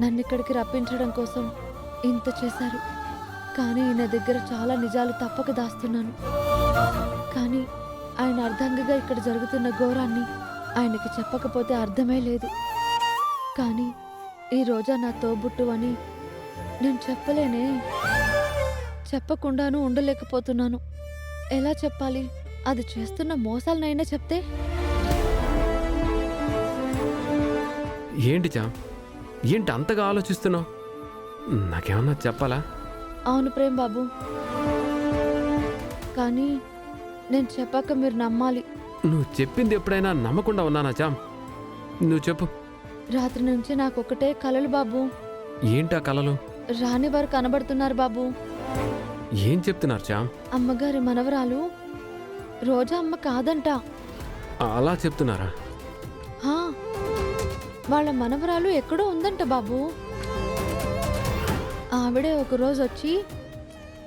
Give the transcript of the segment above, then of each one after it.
నన్నిక్కడికి రప్పించడం కోసం ఇంత చేశారు. కానీ ఈయన దగ్గర చాలా నిజాలు తప్పక దాస్తున్నాను. కానీ ఆయన అర్ధంగిగా ఇక్కడ జరుగుతున్న ఘోరాన్ని ఆయనకి చెప్పకపోతే అర్థమే లేదు. కానీ ఈ రోజా నా తోబుట్టు అని నేను చెప్పలేనే. చెప్పకుండాను ఉండలేకపోతున్నాను. ఎలా చెప్పాలి? అది చేస్తున్న మోసాలనైనా చెప్తే. ఏంటి చామ్, ఏంటి అంతగా ఆలోచిస్తున్నావు? నాకేమన్నా చెప్పాలా? అవును ప్రేమ్ బాబు, కానీ నేను చెప్పాక మీరు నమ్మాలి. నువ్వు చెప్పింది ఎప్పుడైనా నమ్మకుండా ఉన్నానా చామ్? నువ్వు చెప్పు. రాత్రి నుంచి నాకొక్కటే కలలు బాబు. ఏంటా కలలు? రాని వారు కనబడుతున్నారు బాబు. ఏం చెప్తున్నారు చామ్? అమ్మగారి మనవరాలు రోజా అమ్మ కాదంట. అలా చెప్తున్నారా? హా, వాళ్ళ మనవరాలు ఎక్కడో ఉందంట బాబు. ఆవిడే ఒకరోజు వచ్చి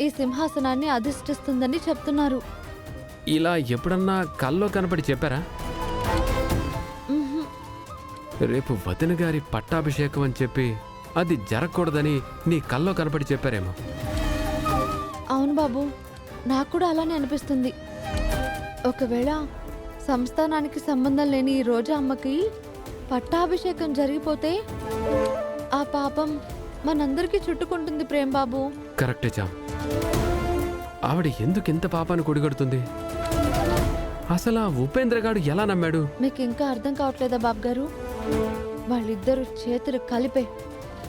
ఈ సింహాసనాన్ని అధిష్ఠిస్తుందని చెప్తున్నారు. ఇలా ఎప్పుడన్నా కల్లో కనపడి చెప్పారా? ఉహుం. రేపు వదిన గారి పట్టాభిషేకం అని చెప్పి అది జరగకూడదని నీ కల్లో కనపడి చెప్పారేమో. అవును బాబు, నాకు కూడా అలానే అనిపిస్తుంది. ఒకవేళ సంస్థానానికి సంబంధం లేని ఈ రోజా అమ్మకి పట్టాభిషేకం జరిగిపోతే ఆ పాపం మనందరికీ చుట్టుకుంటుంది ప్రేమ్ బాబు. కరెక్టే చామ్. ఆవిడ ఎందుకు ఇంత పాపాన్ని కొడిగడుతుంది? అసలు ఆ ఉపేంద్రగాడు ఎలా నమ్మాడు? మీకు ఇంకా అర్థం కావట్లేదా బాబు గారు? వాళ్ళిద్దరూ చేతులు కలిపే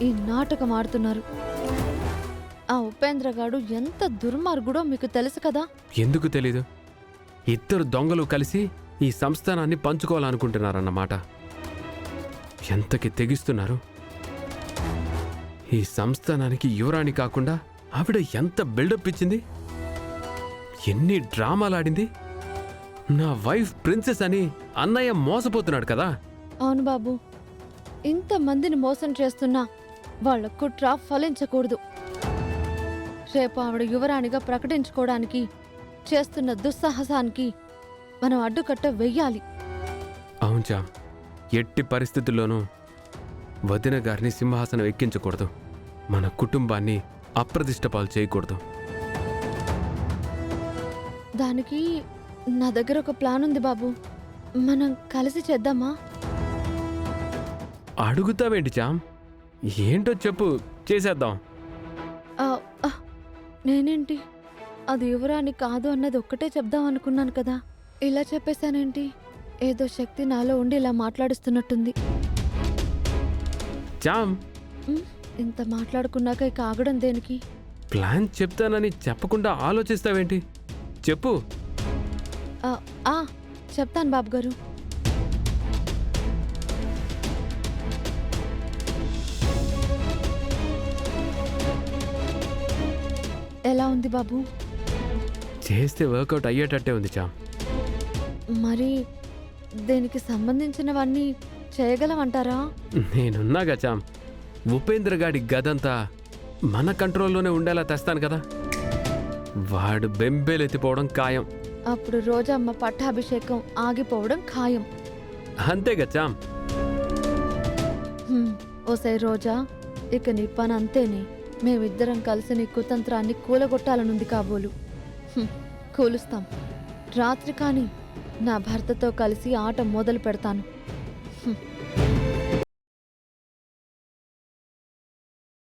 ఈ నాటకం ఆడుతున్నారు. ఆ ఉపేంద్రగాడు ఎంత దుర్మార్గుడో మీకు తెలుసు కదా. ఎందుకు తెలీదు? ఇద్దరు దొంగలు కలిసి ఈ సంస్థానాన్ని పంచుకోవాలనుకుంటున్నారన్నమాట. ఎంతకి తెగిస్తున్నారు. ఈ సంస్థానానికి యువరాణి కాకుండా ఆవిడ ఎంత బిల్డప్ ఇచ్చింది, ఎన్ని డ్రామాలాడింది. నా వైఫ్ ప్రిన్సెస్ అని అన్నయ్య మోసపోతున్నాడు కదా. అవును బాబు, ఇంతమందిని మోసం చేస్తున్నా వాళ్ళ కుట్ర ఫలించకూడదు. రేపు ఆవిడ యువరాణిగా ప్రకటించుకోవడానికి చేస్తున్న దుస్సాహసానికి మనం అడ్డుకట్ట వెయ్యాలి. అవును చామ్, ఎట్టి పరిస్థితుల్లోనూ వదిన గారిని సింహాసనం ఎక్కించకూడదు. మన కుటుంబాన్ని అప్రతిష్ట పాలు చేయకూడదు. దానికి నా దగ్గర ఒక ప్లాన్ ఉంది బాబు. మనం కలిసి చేద్దామా? అడుగుతావేంటి చామ్? ఏంటో చెప్పు, చేసేద్దాం. ఆ, ఆ, నేనేంటి అది యువరాణి కాదు అన్నది ఒక్కటే చెప్దాం అనుకున్నాను కదా. ఇలా చెప్పేశానేంటి? ఏదో శక్తి నాలో ఉండి ఇలా మాట్లాడిస్తున్నట్టుంది. చామ్, ఇంత మాట్లాడుకున్నాక ఇక ఆగడం దేనికి? ప్లాన్ చెప్తానని చెప్పకుండా ఆలోచిస్తావేంటి? చెప్పు. చెప్తాను బాబు గారు. ఎలా ఉంది బాబు? చేస్తే వర్కౌట్ అయ్యేటట్టే ఉంది చామ్. మరి దీనికి సంబంధించినవన్నీ చేయగలమంటారా? నేనున్నాగా చామ్. ఉపేంద్ర గాడి గదంతా మన కంట్రోల్లోనే ఉండేలా తెస్తాను కదా. వాడు బెంబేలెత్తిపోవడం ఖాయం. అప్పుడు రోజమ్మ పట్టాభిషేకం ఆగిపోవడం ఖాయం. అంతేగా చామ్. ఓసై రోజా, ఇక నీ పని అంతేనే. మేమిద్దరం కలిసి నీ కుతంత్రాన్ని కూలగొట్టాలనుంది కాబోలు. కూలుస్తాం. రాత్రి కానీ నా భర్తతో కలిసి ఆట మొదలు పెడతాను.